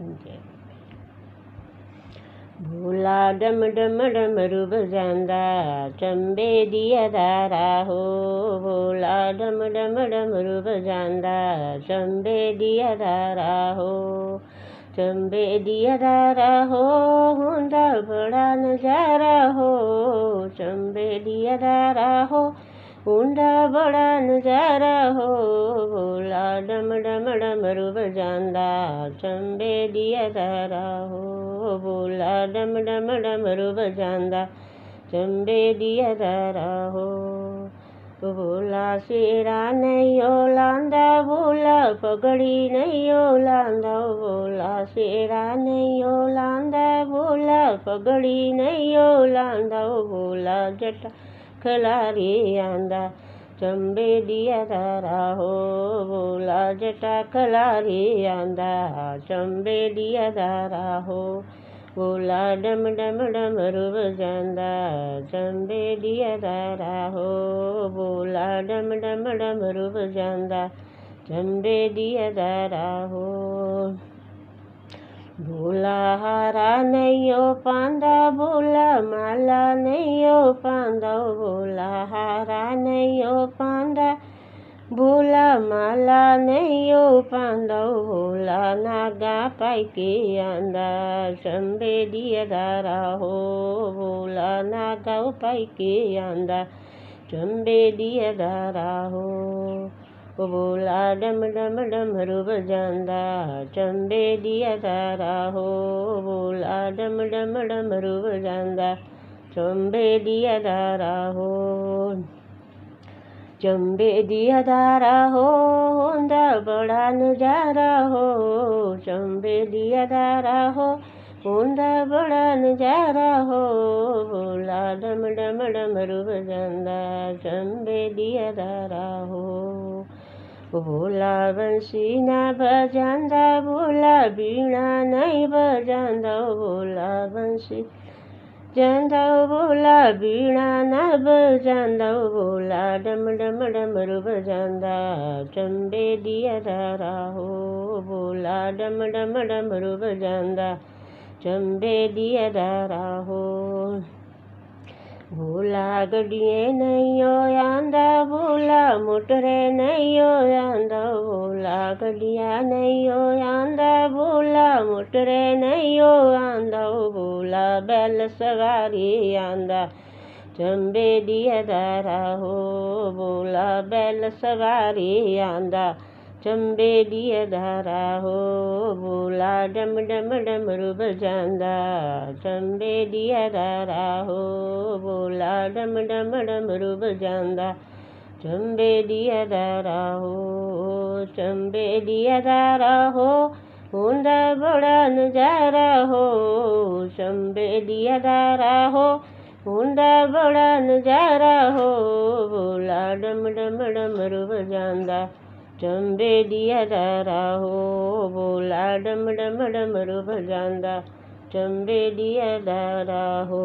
जय। भोला डम डम डमरू बजांदा चंबे दिया दारा हो। भोला डम डम डमरू बजांदा चंबे दिया दारा हो। चंबे दिया दारा हो हुंदा बड़ा नजारा हो। चंबे दिया दारा हो हुंदा बड़ा नजारा हो। भोला डम डम डमरू बजांदा चंबे दिया दारा हो। भोला डम डम डमरू बजांदा चंबे दिया दारा हो। भोला शेरा नैयो लांदा भोला पगड़ी नैयो लांदा। भोला शेरा नैयो लांदा भोला पगड़ी नैयो लांदा। भोला जटा खलारी आंदा चंबे दिया दारा हो। भोला जटा खलारी आंदा चंबे दिया दारा हो। भोला डम डम डमरू बजांदा चंबे दिया दारा हो। भोला डम डम डमरू बजांदा चंबे दिया दारा हो। भोला हारा नैयो पांदा भोला माला नैयो पांदा। भोला हारा नैयो पांदा भोला माला नैयो पांदा। भोला नागा पाइके आंदा चंबे दिया दारा हो। भोला नागा पाइके आंदा चंबे दिया दारा हो। भोला डम डम डमरू बजांदा चंबे दिया दारा हो। भोला डम डम डमरू बजांदा चंबे दिया दारा हो। चंबे दिया दारा हो हुंदा बड़ा नजारा हो। चंबे दिया दारा हो हुंदा बड़ा नजारा हो। भोला डम डम डमरू बजांदा चंबे दिया दारा हो। भोला बंसी ना बजांदा भोला बीणा नहीं बजांदा। भोला बंसी जांदा भोला बीणा ना बजांदा। भोला डम डम डमरू बजांदा चंबे दिया दारा हो। भोला डम डम डमरू बजांदा चंबे दिया दारा हो। भोला गड्डिए नैयो आंदा भोला मोटरे नैयो आंदा। भोला गड्डिया नैयो आंदा भोला मोटरे नैयो आंदा। भोला बैल सवारी आंदा चंबे दिया दारा हो। भोला बैल सवारी आंदा चंबे दिया दारा हो। भोला डम डम डमरू बजांदा चंबे दिया दारा हो। भोला डम डम डमरू बजांदा चंबे दिया दारा हो। चंबे दिया दारा हो हुंदा बड़ा नजारा हो। चंबे दिया दारा हो हुंदा बड़ा नजारा हो। भोला डम डम डमरू बजांदा चंबे दिया दारा हो। भोला डम डम डमरू बजांदा चंबे दिया दारा हो।